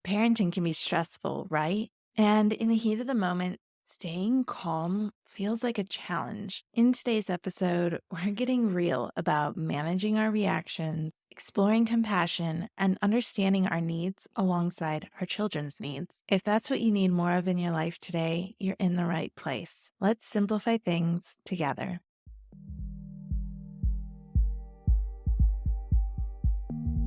Parenting can be stressful, right? And in the heat of the moment, staying calm feels like a challenge. In today's episode, we're getting real about managing our reactions, exploring compassion, and understanding our needs alongside our children's needs. If that's what you need more of in your life today, you're in the right place. Let's simplify things together.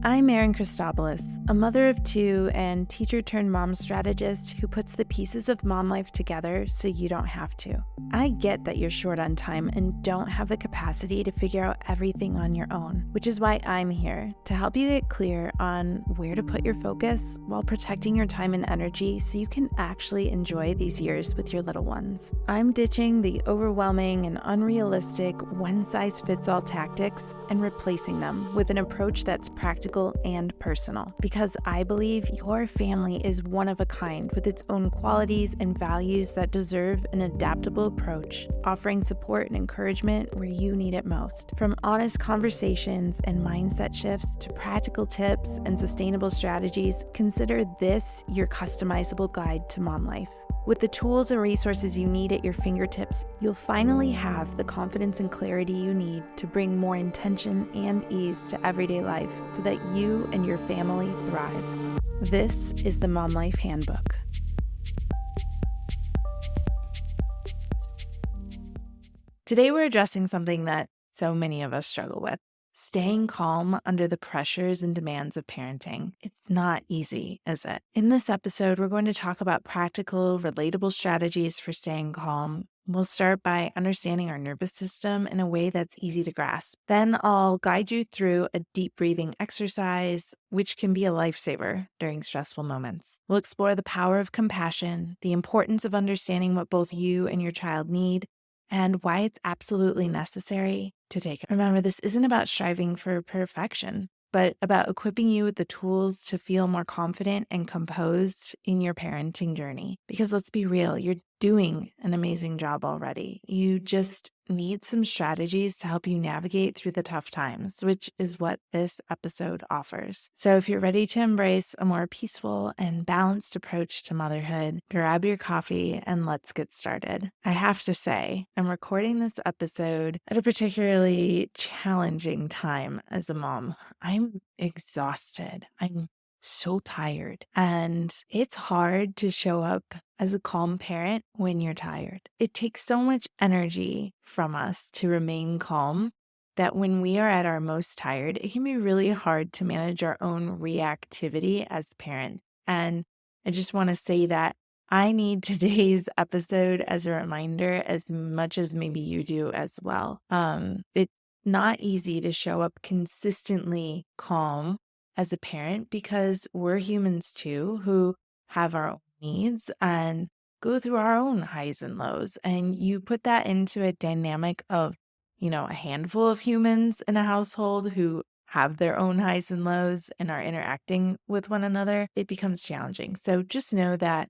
I'm Erin Christopoulos, a mother of two and teacher turned mom strategist who puts the pieces of mom life together so you don't have to. I get that you're short on time and don't have the capacity to figure out everything on your own, which is why I'm here to help you get clear on where to put your focus while protecting your time and energy so you can actually enjoy these years with your little ones. I'm ditching the overwhelming and unrealistic one-size-fits-all tactics and replacing them with an approach that's practical and personal, because I believe your family is one of a kind with its own qualities and values that deserve an adaptable approach, offering support and encouragement where you need it most. From honest conversations and mindset shifts to practical tips and sustainable strategies, consider this your customizable guide to mom life. With the tools and resources you need at your fingertips, you'll finally have the confidence and clarity you need to bring more intention and ease to everyday life so that you and your family thrive. This is the Mom Life Handbook. Today we're addressing something that so many of us struggle with: staying calm under the pressures and demands of parenting. It's not easy, is it? In this episode, we're going to talk about practical, relatable strategies for staying calm. We'll start by understanding our nervous system in a way that's easy to grasp. Then I'll guide you through a deep breathing exercise, which can be a lifesaver during stressful moments. We'll explore the power of compassion, the importance of understanding what both you and your child need, and why it's absolutely necessary to take it. Remember, this isn't about striving for perfection, but about equipping you with the tools to feel more confident and composed in your parenting journey. Because let's be real, you're doing an amazing job already. You just need some strategies to help you navigate through the tough times, which is what this episode offers. So if you're ready to embrace a more peaceful and balanced approach to motherhood, grab your coffee and let's get started. I have to say, I'm recording this episode at a particularly challenging time as a mom. I'm exhausted. I'm so tired. And it's hard to show up as a calm parent when you're tired. It takes so much energy from us to remain calm that when we are at our most tired, it can be really hard to manage our own reactivity as parents. And I just want to say that I need today's episode as a reminder as much as maybe you do as well. It's not easy to show up consistently calm as a parent because we're humans too who have our own needs and go through our own highs and lows. And you put that into a dynamic of, a handful of humans in a household who have their own highs and lows and are interacting with one another, it becomes challenging. So just know that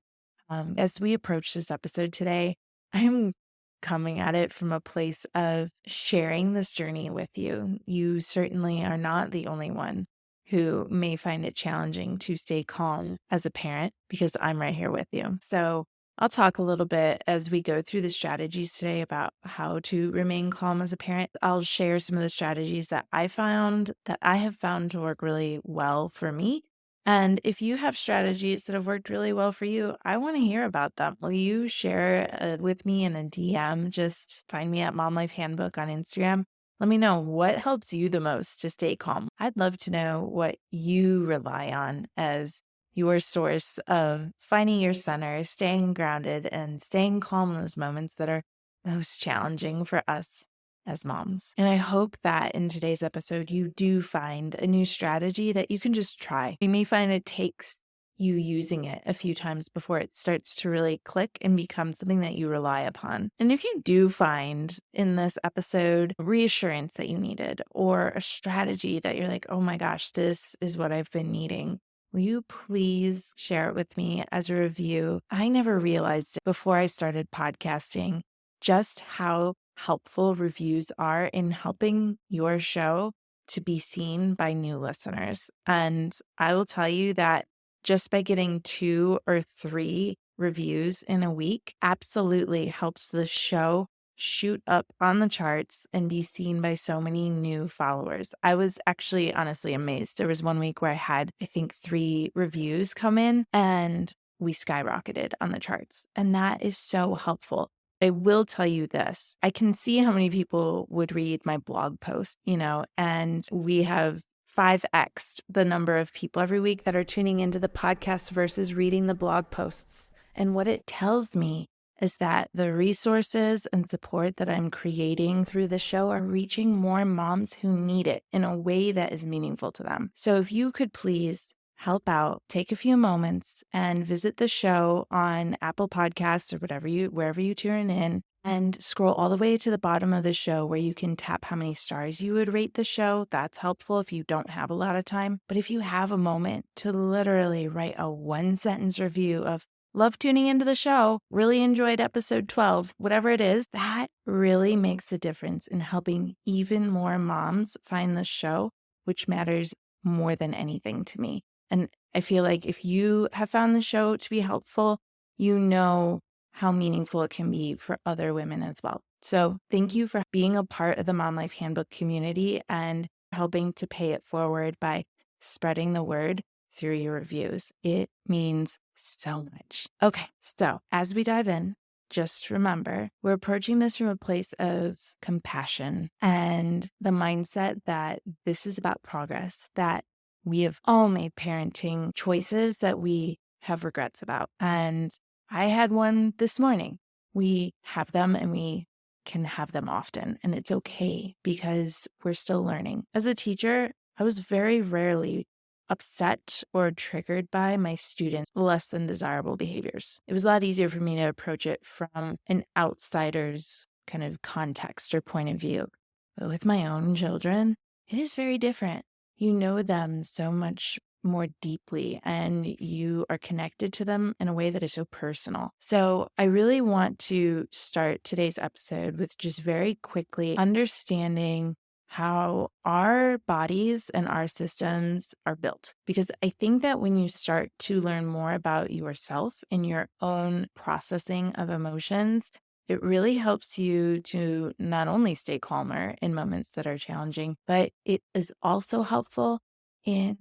as we approach this episode today, I'm coming at it from a place of sharing this journey with you. You certainly are not the only one who may find it challenging to stay calm as a parent, because I'm right here with you. So I'll talk a little bit as we go through the strategies today about how to remain calm as a parent. I'll share some of the strategies that I have found to work really well for me. And if you have strategies that have worked really well for you, I want to hear about them. Will you share with me in a DM? Just find me at Mom Life Handbook on Instagram. Let me know what helps you the most to stay calm. I'd love to know what you rely on as your source of finding your center, staying grounded, and staying calm in those moments that are most challenging for us as moms. And I hope that in today's episode, you do find a new strategy that you can just try. You may find it takes you using it a few times before it starts to really click and become something that you rely upon. And if you do find in this episode reassurance that you needed or a strategy that you're like, oh my gosh, this is what I've been needing, will you please share it with me as a review? I never realized before I started podcasting just how helpful reviews are in helping your show to be seen by new listeners. And I will tell you that just by getting 2 or 3 reviews in a week absolutely helps the show shoot up on the charts and be seen by so many new followers. I was actually honestly amazed. There was one week where I had, I think, 3 reviews come in and we skyrocketed on the charts. And that is so helpful. I will tell you this. I can see how many people would read my blog post, and we have 5x'd the number of people every week that are tuning into the podcast versus reading the blog posts. And what it tells me is that the resources and support that I'm creating through the show are reaching more moms who need it in a way that is meaningful to them. So if you could please help out, take a few moments and visit the show on Apple Podcasts or wherever you tune in, and scroll all the way to the bottom of the show where you can tap how many stars you would rate the show. That's helpful if you don't have a lot of time. But if you have a moment to literally write a 1-sentence review of love tuning into the show, really enjoyed episode 12, whatever it is, that really makes a difference in helping even more moms find the show, which matters more than anything to me. And I feel like if you have found the show to be helpful, you know how meaningful it can be for other women as well. So thank you for being a part of the Mom Life Handbook community and helping to pay it forward by spreading the word through your reviews. It means so much. Okay, so as we dive in, just remember, we're approaching this from a place of compassion and the mindset that this is about progress, that we have all made parenting choices that we have regrets about. And I had one this morning. We have them and we can have them often. And it's okay because we're still learning. As a teacher, I was very rarely upset or triggered by my students' less than desirable behaviors. It was a lot easier for me to approach it from an outsider's kind of context or point of view. But with my own children, it is very different. You know them so much more deeply and you are connected to them in a way that is so personal. So I really want to start today's episode with just very quickly understanding how our bodies and our systems are built. Because I think that when you start to learn more about yourself and your own processing of emotions, it really helps you to not only stay calmer in moments that are challenging, but it is also helpful in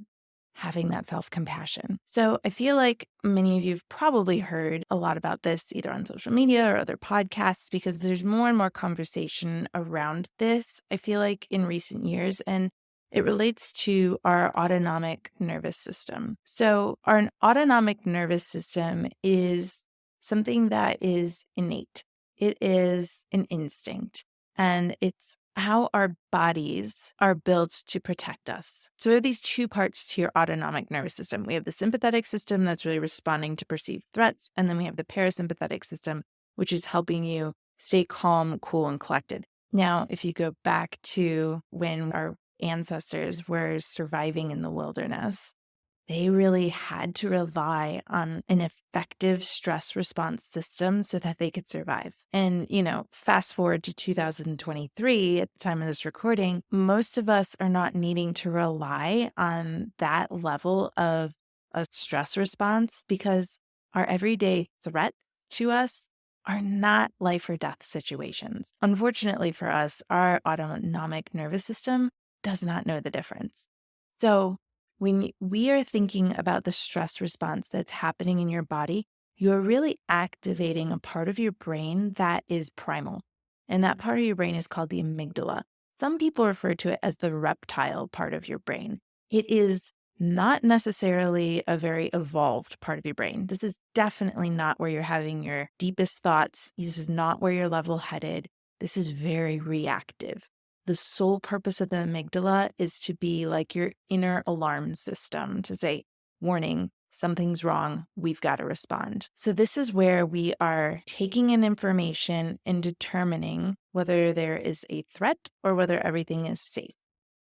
having that self-compassion. So I feel like many of you have probably heard a lot about this either on social media or other podcasts because there's more and more conversation around this, I feel like, in recent years. And it relates to our autonomic nervous system. So our autonomic nervous system is something that is innate. It is an instinct, and it's how our bodies are built to protect us. So we have these 2 parts to your autonomic nervous system. We have the sympathetic system that's really responding to perceived threats, and then we have the parasympathetic system, which is helping you stay calm, cool, and collected. Now, if you go back to when our ancestors were surviving in the wilderness, they really had to rely on an effective stress response system so that they could survive. And, fast forward to 2023, at the time of this recording, most of us are not needing to rely on that level of a stress response because our everyday threats to us are not life or death situations. Unfortunately for us, our autonomic nervous system does not know the difference. So when we are thinking about the stress response that's happening in your body, you're really activating a part of your brain that is primal. And that part of your brain is called the amygdala. Some people refer to it as the reptile part of your brain. It is not necessarily a very evolved part of your brain. This is definitely not where you're having your deepest thoughts. This is not where you're level-headed. This is very reactive. The sole purpose of the amygdala is to be like your inner alarm system to say, warning, something's wrong, we've got to respond. So this is where we are taking in information and determining whether there is a threat or whether everything is safe.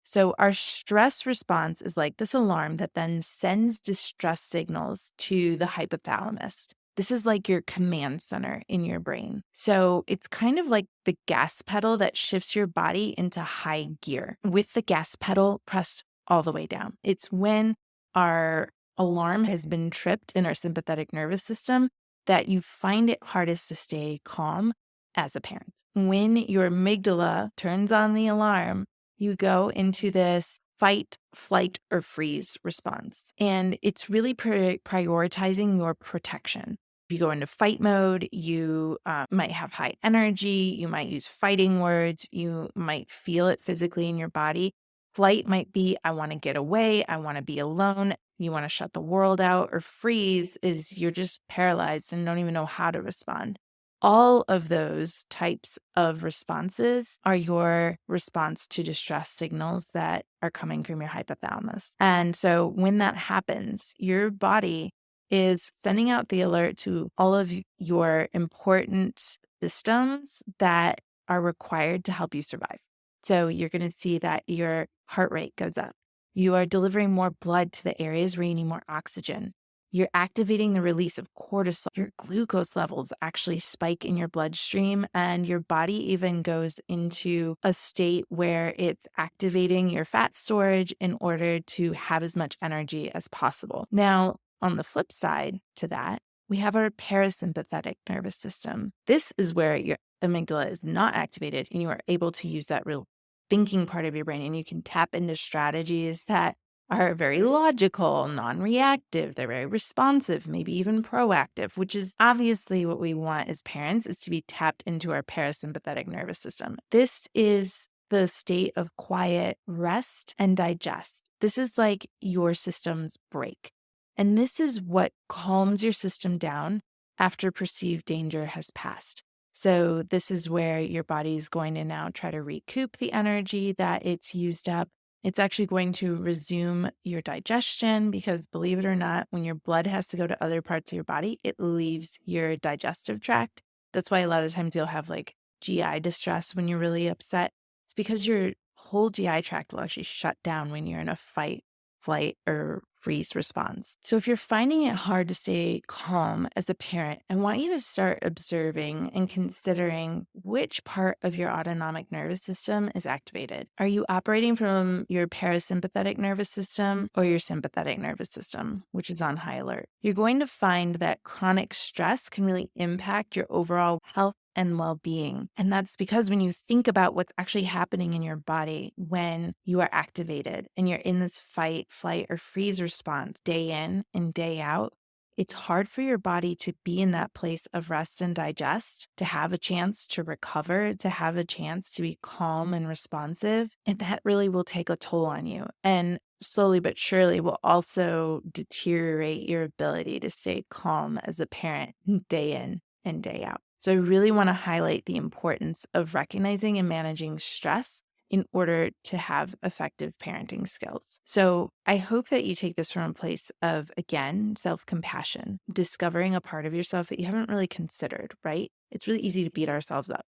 So our stress response is like this alarm that then sends distress signals to the hypothalamus. This is like your command center in your brain. So it's kind of like the gas pedal that shifts your body into high gear with the gas pedal pressed all the way down. It's when our alarm has been tripped in our sympathetic nervous system that you find it hardest to stay calm as a parent. When your amygdala turns on the alarm, you go into this fight, flight, or freeze response. And it's really prioritizing your protection. If you go into fight mode, you might have high energy, you might use fighting words, you might feel it physically in your body. Flight might be, I want to get away, I want to be alone, you want to shut the world out, or freeze is you're just paralyzed and don't even know how to respond. All of those types of responses are your response to distress signals that are coming from your hypothalamus. And so when that happens, your body is sending out the alert to all of your important systems that are required to help you survive. So you're going to see that your heart rate goes up. You are delivering more blood to the areas where you need more oxygen. You're activating the release of cortisol. Your glucose levels actually spike in your bloodstream, and your body even goes into a state where it's activating your fat storage in order to have as much energy as possible. Now, on the flip side to that, we have our parasympathetic nervous system. This is where your amygdala is not activated, and you are able to use that real thinking part of your brain, and you can tap into strategies that are very logical, non-reactive. They're very responsive, maybe even proactive, which is obviously what we want as parents, is to be tapped into our parasympathetic nervous system. This is the state of quiet rest and digest. This is like your system's break. And this is what calms your system down after perceived danger has passed. So this is where your body is going to now try to recoup the energy that it's used up. It's actually going to resume your digestion because, believe it or not, when your blood has to go to other parts of your body, it leaves your digestive tract. That's why a lot of times you'll have like GI distress when you're really upset. It's because your whole GI tract will actually shut down when you're in a fight, flight, or freeze response. So if you're finding it hard to stay calm as a parent, I want you to start observing and considering which part of your autonomic nervous system is activated. Are you operating from your parasympathetic nervous system or your sympathetic nervous system, which is on high alert? You're going to find that chronic stress can really impact your overall health and well-being. And that's because when you think about what's actually happening in your body when you are activated and you're in this fight, flight, or freeze response day in and day out, it's hard for your body to be in that place of rest and digest, to have a chance to recover, to have a chance to be calm and responsive. And that really will take a toll on you. And slowly but surely will also deteriorate your ability to stay calm as a parent day in and day out. So I really want to highlight the importance of recognizing and managing stress in order to have effective parenting skills. So I hope that you take this from a place of, again, self-compassion, discovering a part of yourself that you haven't really considered, right? It's really easy to beat ourselves up.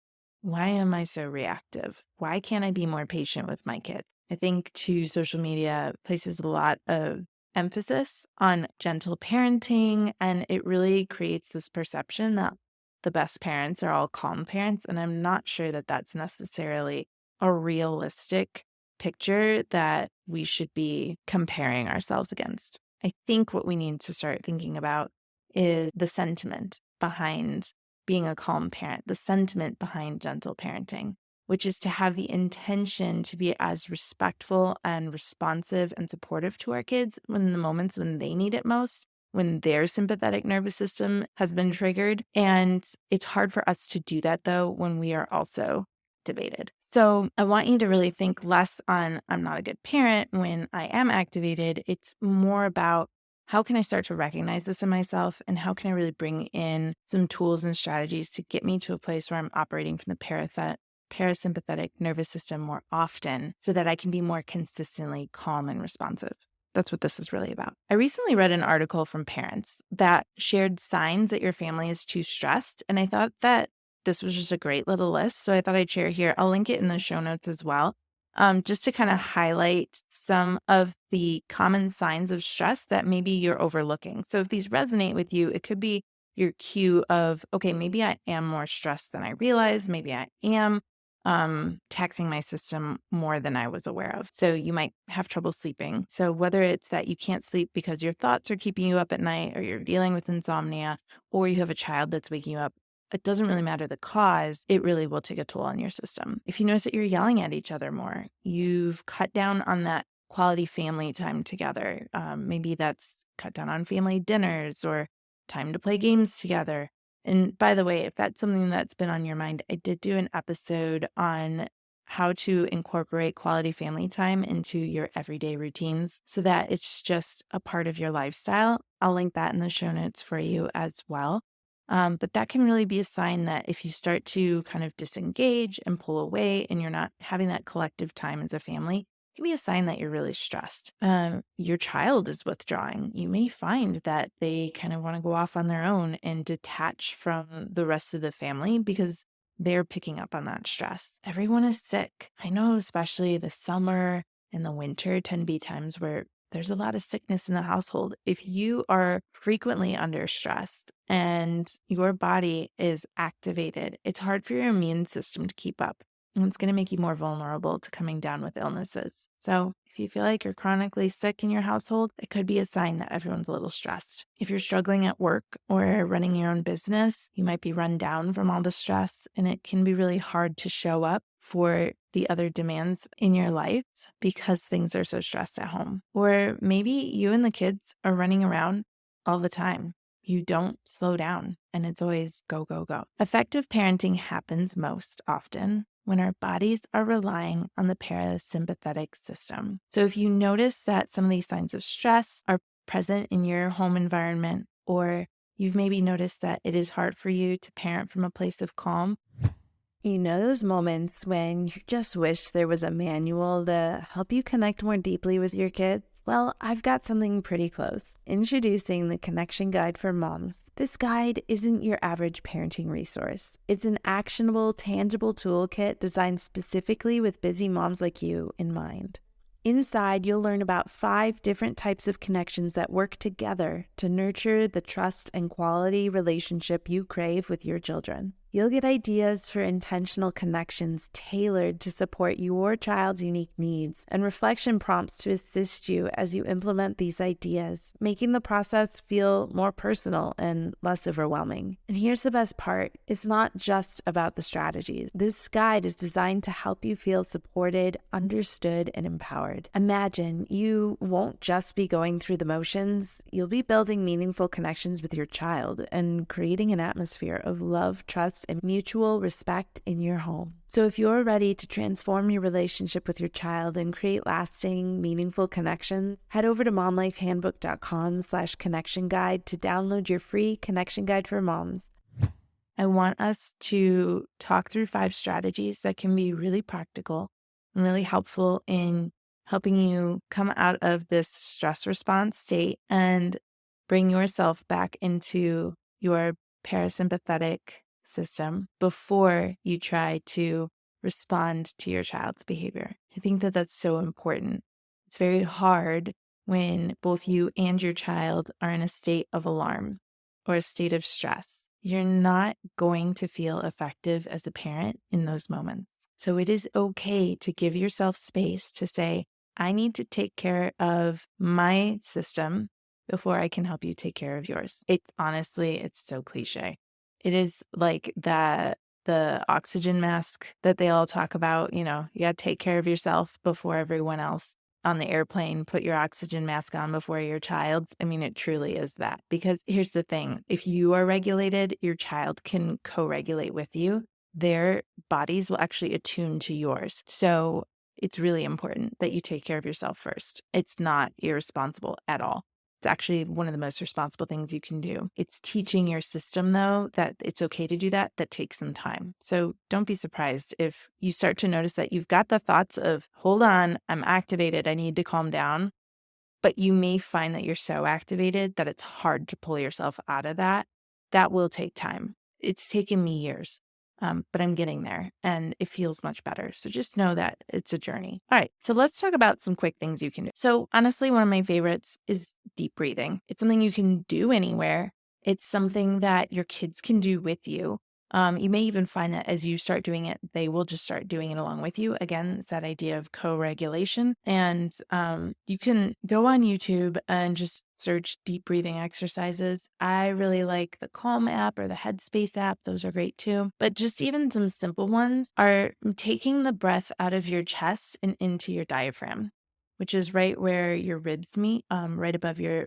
Why am I so reactive? Why can't I be more patient with my kid? I think too, social media places a lot of emphasis on gentle parenting, and it really creates this perception that the best parents are all calm parents. And I'm not sure that that's necessarily a realistic picture that we should be comparing ourselves against. I think what we need to start thinking about is the sentiment behind being a calm parent, the sentiment behind gentle parenting, which is to have the intention to be as respectful and responsive and supportive to our kids in the moments when they need it most, when their sympathetic nervous system has been triggered. And it's hard for us to do that, though, when we are also activated. So I want you to really think less on, I'm not a good parent when I am activated. It's more about, how can I start to recognize this in myself, and how can I really bring in some tools and strategies to get me to a place where I'm operating from the parasympathetic nervous system more often so that I can be more consistently calm and responsive. That's what this is really about. I recently read an article from parents that shared signs that your family is too stressed, and I thought that this was just a great little list, so I thought I'd share here. I'll link it in the show notes as well, just to kind of highlight some of the common signs of stress that maybe you're overlooking. So if these resonate with you, it could be your cue of, okay, maybe I am more stressed than I realize. Maybe I am taxing my system more than I was aware of. So you might have trouble sleeping. So whether it's that you can't sleep because your thoughts are keeping you up at night, or you're dealing with insomnia, or you have a child that's waking you up, it doesn't really matter the cause. It really will take a toll on your system. If you notice that you're yelling at each other more, you've cut down on that quality family time together. Maybe that's cut down on family dinners or time to play games together. And by the way, if that's something that's been on your mind, I did do an episode on how to incorporate quality family time into your everyday routines so that it's just a part of your lifestyle. I'll link that in the show notes for you as well. But that can really be a sign that if you start to kind of disengage and pull away and you're not having that collective time as a family, it can be a sign that you're really stressed. Your child is withdrawing. You may find that they kind of want to go off on their own and detach from the rest of the family because they're picking up on that stress. Everyone is sick. I know, especially the summer and the winter tend to be times where there's a lot of sickness in the household. If you are frequently under stress and your body is activated, it's hard for your immune system to keep up. And it's going to make you more vulnerable to coming down with illnesses. So if you feel like you're chronically sick in your household, it could be a sign that everyone's a little stressed. If you're struggling at work or running your own business, you might be run down from all the stress, and it can be really hard to show up for the other demands in your life because things are so stressed at home. Or maybe you and the kids are running around all the time. You don't slow down and it's always go, go, go. Effective parenting happens most often when our bodies are relying on the parasympathetic system. So if you notice that some of these signs of stress are present in your home environment, or you've maybe noticed that it is hard for you to parent from a place of calm, you know those moments when you just wish there was a manual to help you connect more deeply with your kids? Well, I've got something pretty close. Introducing the Connection Guide for Moms. This guide isn't your average parenting resource. It's an actionable, tangible toolkit designed specifically with busy moms like you in mind. Inside, you'll learn about 5 different types of connections that work together to nurture the trust and quality relationship you crave with your children. You'll get ideas for intentional connections tailored to support your child's unique needs and reflection prompts to assist you as you implement these ideas, making the process feel more personal and less overwhelming. And here's the best part. It's not just about the strategies. This guide is designed to help you feel supported, understood, and empowered. Imagine you won't just be going through the motions. You'll be building meaningful connections with your child and creating an atmosphere of love, trust, and mutual respect in your home. So if you're ready to transform your relationship with your child and create lasting, meaningful connections, head over to momlifehandbook.com/connection guide to download your free connection guide for moms. I want us to talk through 5 strategies that can be really practical and really helpful in helping you come out of this stress response state and bring yourself back into your parasympathetic system before you try to respond to your child's behavior. I think that that's so important. It's very hard when both you and your child are in a state of alarm or a state of stress. You're not going to feel effective as a parent in those moments. So it is okay to give yourself space to say, I need to take care of my system before I can help you take care of yours. It's so cliche. It is like the oxygen mask that they all talk about, you got to take care of yourself before everyone else. On the airplane, put your oxygen mask on before your child's. I mean, it truly is that. Because here's the thing, if you are regulated, your child can co-regulate with you. Their bodies will actually attune to yours. So it's really important that you take care of yourself first. It's not irresponsible at all. It's actually one of the most responsible things you can do. It's teaching your system, though, that it's okay to do that. That takes some time. So don't be surprised if you start to notice that you've got the thoughts of, hold on, I'm activated, I need to calm down. But you may find that you're so activated that it's hard to pull yourself out of that. That will take time. It's taken me years. But I'm getting there and it feels much better. So just know that it's a journey. All right. So let's talk about some quick things you can do. So honestly, one of my favorites is deep breathing. It's something you can do anywhere. It's something that your kids can do with you. You may even find that as you start doing it, they will just start doing it along with you. Again, it's that idea of co-regulation. And you can go on YouTube and just search deep breathing exercises. I really like the Calm app or the Headspace app. Those are great too. But just even some simple ones are taking the breath out of your chest and into your diaphragm, which is right where your ribs meet, right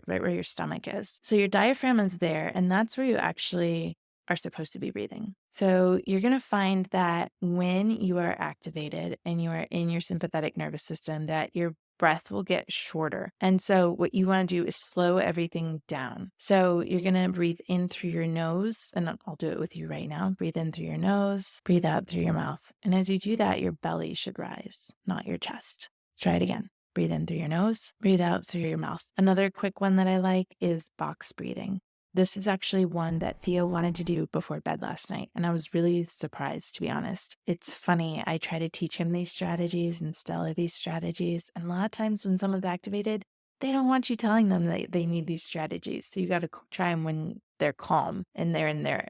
where your stomach is. So your diaphragm is there, and that's where you actually are supposed to be breathing. So you're going to find that when you are activated and you are in your sympathetic nervous system, that your breath will get shorter. And so what you want to do is slow everything down. So you're going to breathe in through your nose, and I'll do it with you right now. Breathe in through your nose, breathe out through your mouth. And as you do that, your belly should rise, not your chest. Try it again. Breathe in through your nose, breathe out through your mouth. Another quick one that I like is box breathing. This is actually one that Theo wanted to do before bed last night, and I was really surprised, to be honest. It's funny, I try to teach him these strategies and Stella these strategies, and a lot of times when someone's activated, they don't want you telling them that they need these strategies. So you got to try them when they're calm and they're in their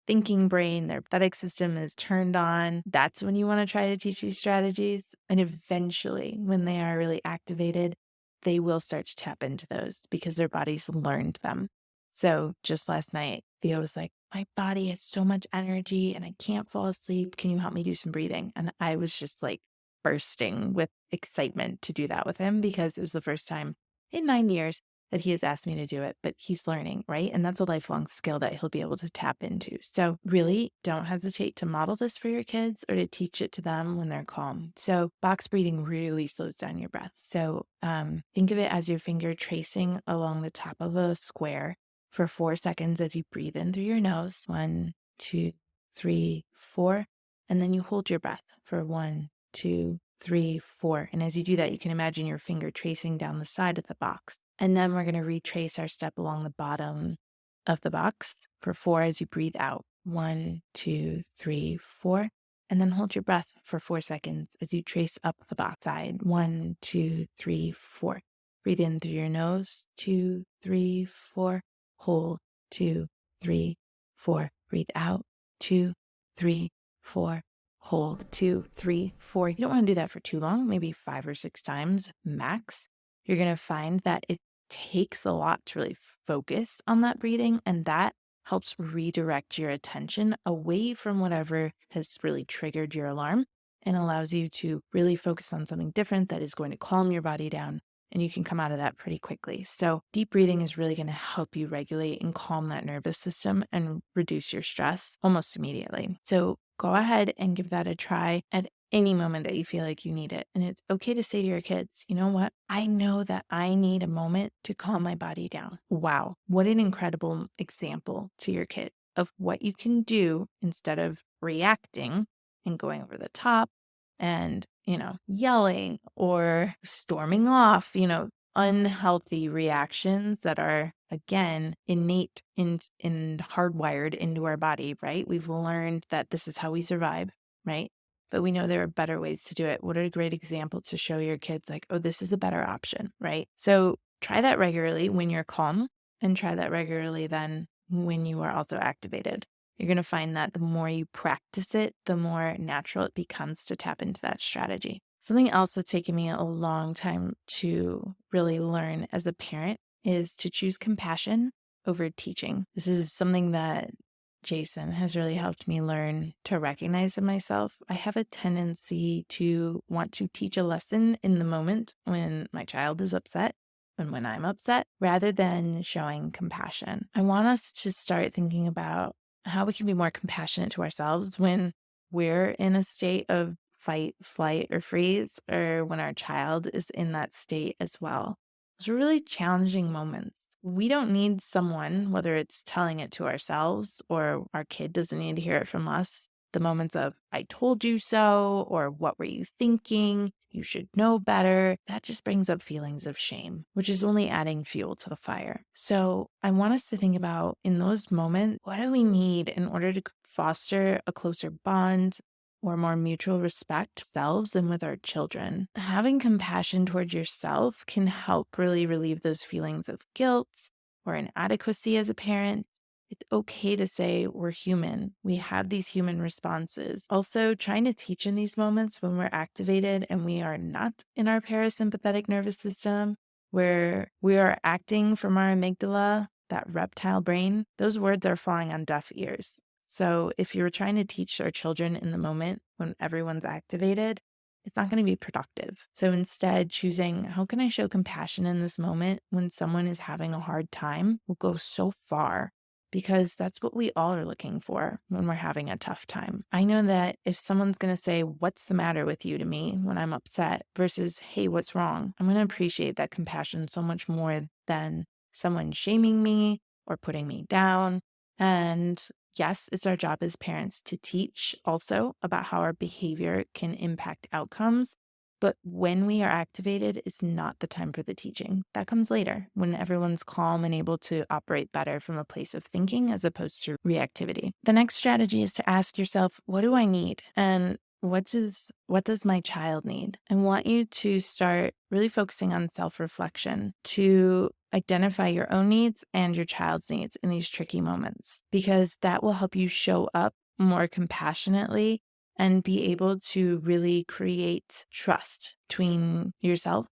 thinking brain, their empathetic system is turned on. That's when you want to try to teach these strategies. And eventually, when they are really activated, they will start to tap into those because their bodies learned them. So just last night, Theo was like, my body has so much energy and I can't fall asleep. Can you help me do some breathing? And I was just like bursting with excitement to do that with him because it was the first time in 9 years that he has asked me to do it, but he's learning, right? And that's a lifelong skill that he'll be able to tap into. So really don't hesitate to model this for your kids or to teach it to them when they're calm. So box breathing really slows down your breath. So think of it as your finger tracing along the top of a square for 4 seconds as you breathe in through your nose. 1, 2, 3, 4. And then you hold your breath for 1, 2, 3, 4. And as you do that, you can imagine your finger tracing down the side of the box. And then we're going to retrace our step along the bottom of the box for 4 as you breathe out. 1, 2, 3, 4. And then hold your breath for 4 seconds as you trace up the box side. 1, 2, 3, 4. Breathe in through your nose. 2, 3, 4. Hold. 2, 3, 4. Breathe out. 2, 3, 4. Hold. 2, 3, 4. You don't want to do that for too long, maybe 5 or 6 times max. You're going to find that it takes a lot to really focus on that breathing, and that helps redirect your attention away from whatever has really triggered your alarm and allows you to really focus on something different that is going to calm your body down, and you can come out of that pretty quickly. So deep breathing is really going to help you regulate and calm that nervous system and reduce your stress almost immediately. So go ahead and give that a try at any moment that you feel like you need it. And it's okay to say to your kids, you know what? I know that I need a moment to calm my body down. Wow. What an incredible example to your kid of what you can do instead of reacting and going over the top and, yelling or storming off, unhealthy reactions that are, again, innate and hardwired into our body, right? We've learned that this is how we survive, right? But we know there are better ways to do it. What a great example to show your kids, like, oh, this is a better option, right? So try that regularly when you're calm, and try that regularly then when you are also activated. You're going to find that the more you practice it, the more natural it becomes to tap into that strategy. Something else that's taken me a long time to really learn as a parent is to choose compassion over teaching. This is something that Jason has really helped me learn to recognize in myself. I have a tendency to want to teach a lesson in the moment when my child is upset and when I'm upset, rather than showing compassion. I want us to start thinking about how we can be more compassionate to ourselves when we're in a state of fight, flight, or freeze, or when our child is in that state as well. Those are really challenging moments. We don't need someone, whether it's telling it to ourselves or our kid doesn't need to hear it from us, the moments of, I told you so, or what were you thinking? You should know better. That just brings up feelings of shame, which is only adding fuel to the fire. So I want us to think about, in those moments, what do we need in order to foster a closer bond or more mutual respect ourselves and with our children? Having compassion towards yourself can help really relieve those feelings of guilt or inadequacy as a parent. It's okay to say we're human. We have these human responses. Also, trying to teach in these moments when we're activated and we are not in our parasympathetic nervous system, where we are acting from our amygdala, that reptile brain, those words are falling on deaf ears. So if you're trying to teach our children in the moment when everyone's activated, it's not going to be productive. So instead, choosing how can I show compassion in this moment when someone is having a hard time will go so far, because that's what we all are looking for when we're having a tough time. I know that if someone's going to say, "What's the matter with you?" to me when I'm upset versus, "Hey, what's wrong?" I'm going to appreciate that compassion so much more than someone shaming me or putting me down. And yes, it's our job as parents to teach also about how our behavior can impact outcomes. But when we are activated, it's not the time for the teaching. That comes later when everyone's calm and able to operate better from a place of thinking as opposed to reactivity. The next strategy is to ask yourself, what do I need? And what does my child need? I want you to start really focusing on self-reflection to identify your own needs and your child's needs in these tricky moments, because that will help you show up more compassionately and be able to really create trust between yourself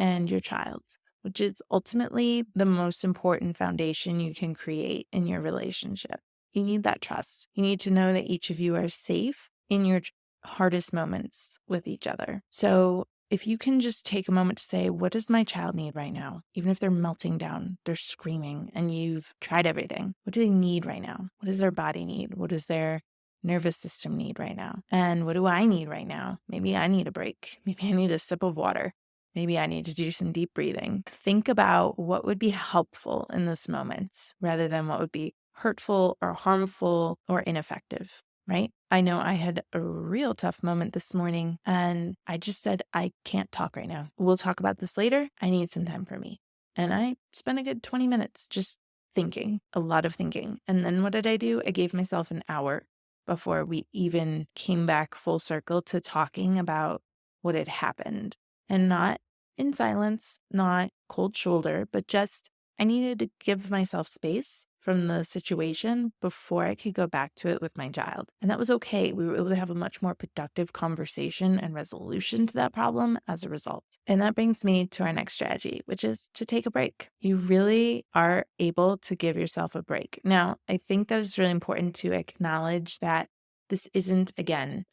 and your child, which is ultimately the most important foundation you can create in your relationship. You need that trust. You need to know that each of you are safe in your hardest moments with each other. So if you can just take a moment to say, what does my child need right now? Even if they're melting down, they're screaming, and you've tried everything. What do they need right now? What does their body need? What does their nervous system need right now? And what do I need right now? Maybe I need a break. Maybe I need a sip of water. Maybe I need to do some deep breathing. Think about what would be helpful in this moment rather than what would be hurtful or harmful or ineffective. Right? I know I had a real tough moment this morning and I just said, I can't talk right now. We'll talk about this later. I need some time for me. And I spent a good 20 minutes just thinking, a lot of thinking. And then what did I do? I gave myself an hour before we even came back full circle to talking about what had happened, and not in silence, not cold shoulder, but just I needed to give myself space from the situation before I could go back to it with my child. And that was okay. We were able to have a much more productive conversation and resolution to that problem as a result. And that brings me to our next strategy, which is to take a break. You really are able to give yourself a break. Now, I think that it's really important to acknowledge that this isn't, again,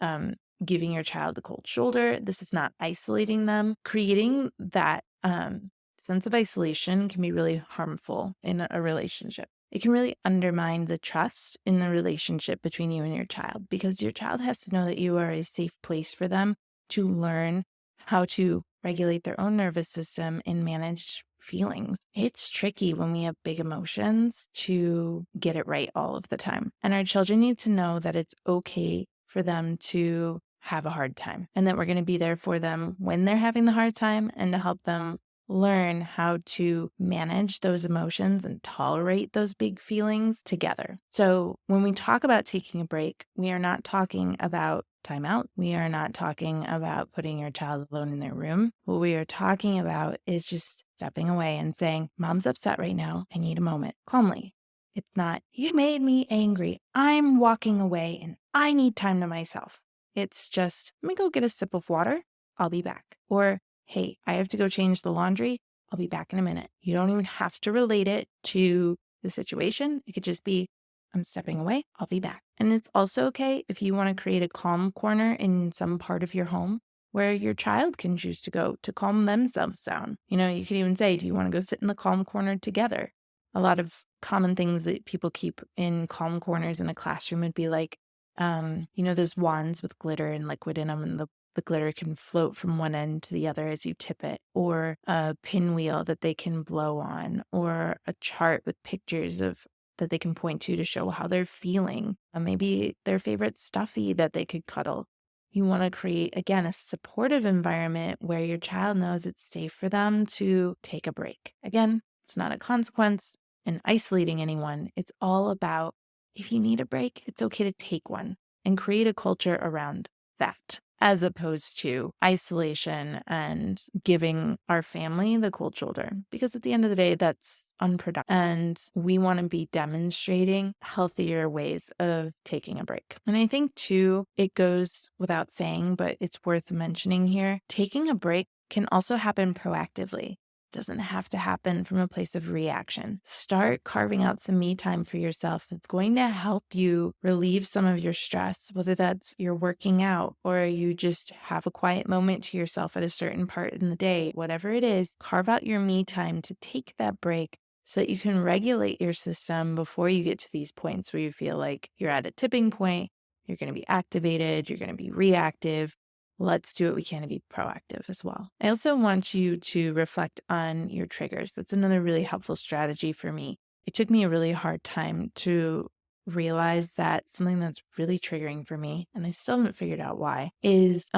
giving your child the cold shoulder. This is not isolating them. Creating that sense of isolation can be really harmful in a relationship. It can really undermine the trust in the relationship between you and your child, because your child has to know that you are a safe place for them to learn how to regulate their own nervous system and manage feelings. It's tricky when we have big emotions to get it right all of the time. And our children need to know that it's okay for them to have a hard time and that we're going to be there for them when they're having the hard time and to help them learn how to manage those emotions and tolerate those big feelings together. So when we talk about taking a break, we are not talking about timeout. We are not talking about putting your child alone in their room. What we are talking about is just stepping away and saying, Mom's upset right now. I need a moment. Calmly. It's not, you made me angry. I'm walking away and I need time to myself. It's just, let me go get a sip of water. I'll be back. Or, hey, I have to go change the laundry. I'll be back in a minute. You don't even have to relate it to the situation. It could just be, I'm stepping away. I'll be back. And it's also okay if you want to create a calm corner in some part of your home where your child can choose to go to calm themselves down. You know, you could even say, do you want to go sit in the calm corner together? A lot of common things that people keep in calm corners in a classroom would be like, those wands with glitter and liquid in them, and the glitter can float from one end to the other as you tip it, or a pinwheel that they can blow on, or a chart with pictures of that they can point to show how they're feeling, maybe their favorite stuffy that they could cuddle. You want to create, again, a supportive environment where your child knows it's safe for them to take a break. Again, it's not a consequence in isolating anyone. It's all about, if you need a break, it's okay to take one, and create a culture around that. as opposed to isolation and giving our family the cold shoulder. Because at the end of the day, that's unproductive. And we want to be demonstrating healthier ways of taking a break. And I think, too, it goes without saying, but it's worth mentioning here. Taking a break can also happen proactively. Doesn't have to happen from a place of reaction. Start carving out some me time for yourself that's going to help you relieve some of your stress, whether that's you're working out or you just have a quiet moment to yourself at a certain part in the day. Whatever it is, carve out your me time to take that break so that you can regulate your system before you get to these points where you feel like you're at a tipping point, you're going to be activated, you're going to be reactive. Let's do what we can to be proactive as well. I also want you to reflect on your triggers. That's another really helpful strategy for me. It took me a really hard time to realize that something that's really triggering for me, and I still haven't figured out why, is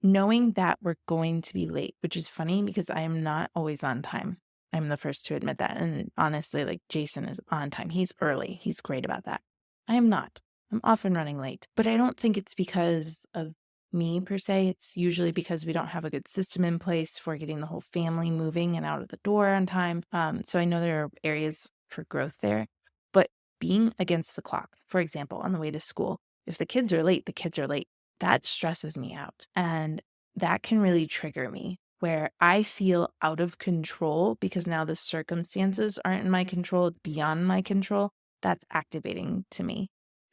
knowing that we're going to be late, which is funny because I am not always on time. I'm the first to admit that. And honestly, like Jason is on time. He's early. He's great about that. I am not. I'm often running late, but I don't think it's because of me per se. It's usually because we don't have a good system in place for getting the whole family moving and out of the door on time. So I know there are areas for growth there, but being against the clock, for example, on the way to school, if the kids are late, the kids are late. That stresses me out. And that can really trigger me where I feel out of control because now the circumstances aren't in my control, beyond my control. That's activating to me.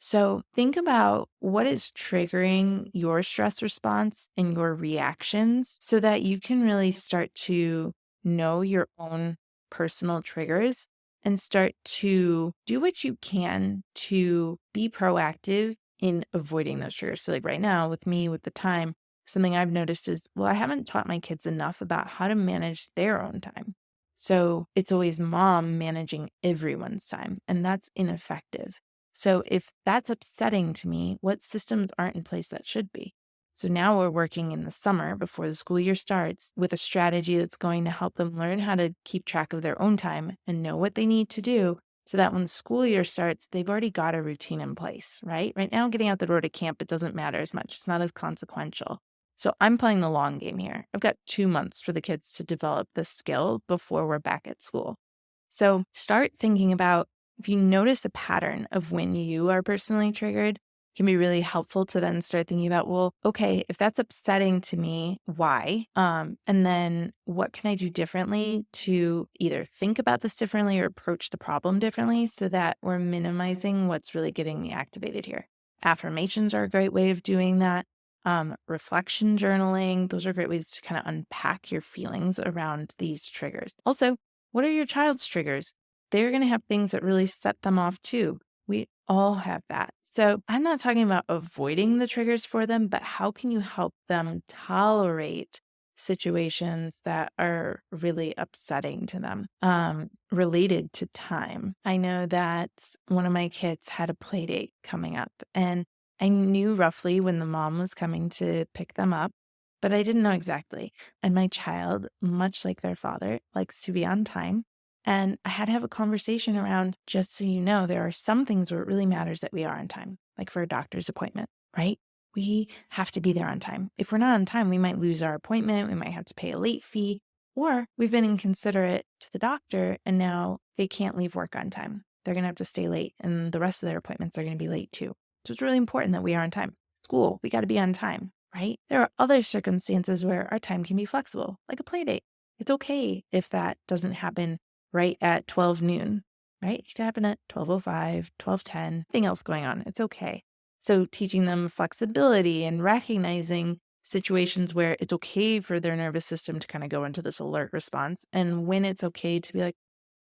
So think about what is triggering your stress response and your reactions so that you can really start to know your own personal triggers and start to do what you can to be proactive in avoiding those triggers. So like right now with me, with the time, something I've noticed is, well, I haven't taught my kids enough about how to manage their own time. So it's always mom managing everyone's time, and that's ineffective. So if that's upsetting to me, what systems aren't in place that should be? So now we're working in the summer before the school year starts with a strategy that's going to help them learn how to keep track of their own time and know what they need to do so that when the school year starts, they've already got a routine in place, right? Right now, getting out the door to camp, it doesn't matter as much. It's not as consequential. So I'm playing the long game here. I've got 2 months for the kids to develop this skill before we're back at school. So start thinking about if you notice a pattern of when you are personally triggered, it can be really helpful to then start thinking about, well, okay, if that's upsetting to me, why? And then what can I do differently to either think about this differently or approach the problem differently so that we're minimizing what's really getting me activated here. Affirmations are a great way of doing that. Reflection journaling, those are great ways to kind of unpack your feelings around these triggers. Also, what are your child's triggers? They're going to have things that really set them off too. We all have that. So I'm not talking about avoiding the triggers for them, but how can you help them tolerate situations that are really upsetting to them related to time? I know that one of my kids had a play date coming up, and I knew roughly when the mom was coming to pick them up, but I didn't know exactly. And my child, much like their father, likes to be on time. And I had to have a conversation around, just so you know, there are some things where it really matters that we are on time, like for a doctor's appointment, right? We have to be there on time. If we're not on time, we might lose our appointment. We might have to pay a late fee, or we've been inconsiderate to the doctor and now they can't leave work on time. They're going to have to stay late and the rest of their appointments are going to be late too. So it's really important that we are on time. School, we got to be on time, right? There are other circumstances where our time can be flexible, like a play date. It's okay if that doesn't happen right at 12 noon, right? It could happen at 12:05, 12:10, anything else going on. It's okay. So teaching them flexibility and recognizing situations where it's okay for their nervous system to kind of go into this alert response and when it's okay to be like,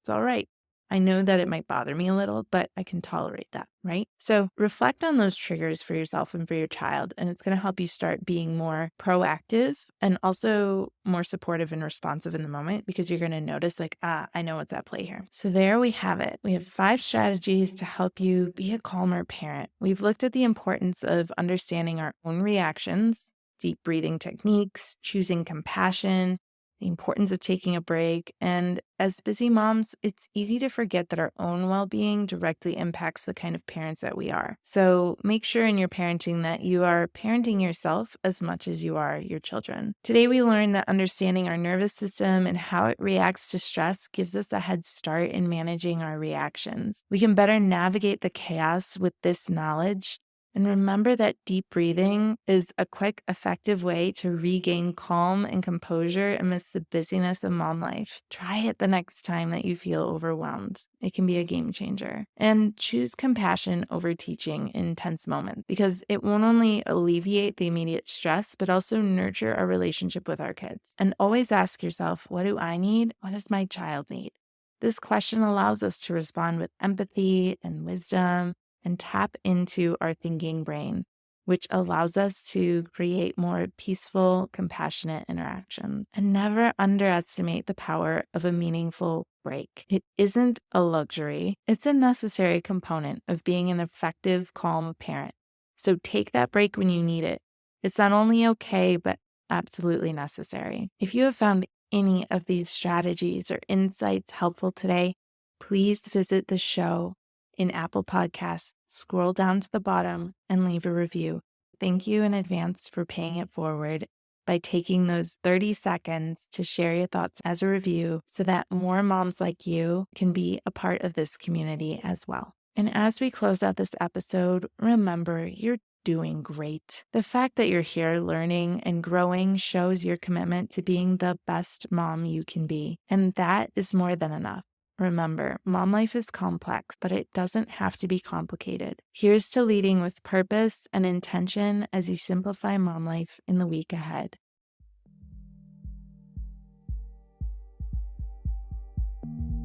it's all right. I know that it might bother me a little, but I can tolerate that, right? So reflect on those triggers for yourself and for your child, and it's going to help you start being more proactive and also more supportive and responsive in the moment because you're going to notice like, I know what's at play here. So there we have it. We have 5 strategies to help you be a calmer parent. We've looked at the importance of understanding our own reactions, deep breathing techniques, choosing compassion, the importance of taking a break. And as busy moms, it's easy to forget that our own well-being directly impacts the kind of parents that we are. So make sure in your parenting that you are parenting yourself as much as you are your children. Today, we learned that understanding our nervous system and how it reacts to stress gives us a head start in managing our reactions. We can better navigate the chaos with this knowledge. And remember that deep breathing is a quick, effective way to regain calm and composure amidst the busyness of mom life. Try it the next time that you feel overwhelmed. It can be a game changer. And choose compassion over teaching in tense moments, because it won't only alleviate the immediate stress, but also nurture our relationship with our kids. And always ask yourself, what do I need? What does my child need? This question allows us to respond with empathy and wisdom, and tap into our thinking brain, which allows us to create more peaceful, compassionate interactions. And never underestimate the power of a meaningful break. It isn't a luxury, it's a necessary component of being an effective, calm parent. So take that break when you need it. It's not only okay, but absolutely necessary. If you have found any of these strategies or insights helpful today, please visit the show in Apple Podcasts, scroll down to the bottom and leave a review. Thank you in advance for paying it forward by taking those 30 seconds to share your thoughts as a review so that more moms like you can be a part of this community as well. And as we close out this episode, remember, you're doing great. The fact that you're here learning and growing shows your commitment to being the best mom you can be. And that is more than enough. Remember, mom life is complex, but it doesn't have to be complicated. Here's to leading with purpose and intention as you simplify mom life in the week ahead.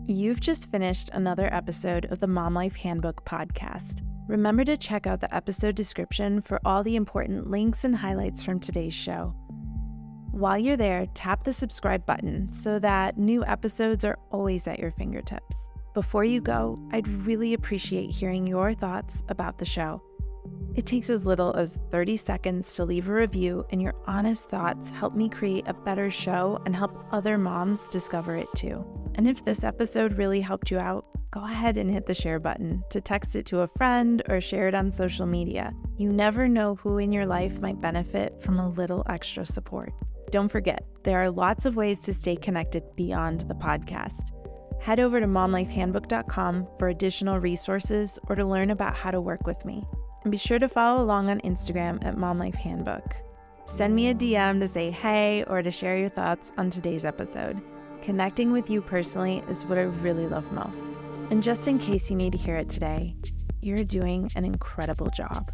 You've just finished another episode of the Mom Life Handbook podcast. Remember to check out the episode description for all the important links and highlights from today's show. While you're there, tap the subscribe button so that new episodes are always at your fingertips. Before you go, I'd really appreciate hearing your thoughts about the show. It takes as little as 30 seconds to leave a review, and your honest thoughts help me create a better show and help other moms discover it too. And if this episode really helped you out, go ahead and hit the share button to text it to a friend or share it on social media. You never know who in your life might benefit from a little extra support. Don't forget, there are lots of ways to stay connected beyond the podcast. Head over to momlifehandbook.com for additional resources or to learn about how to work with me. And be sure to follow along on Instagram at Mom Life Handbook. Send me a DM to say hey or to share your thoughts on today's episode. Connecting with you personally is what I really love most. And just in case you need to hear it today, you're doing an incredible job.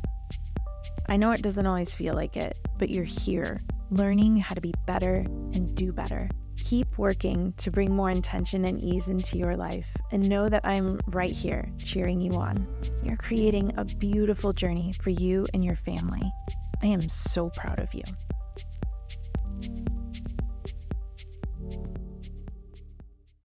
I know it doesn't always feel like it, but you're here, learning how to be better and do better. Keep working to bring more intention and ease into your life, and know that I'm right here cheering you on. You're creating a beautiful journey for you and your family. I am so proud of you.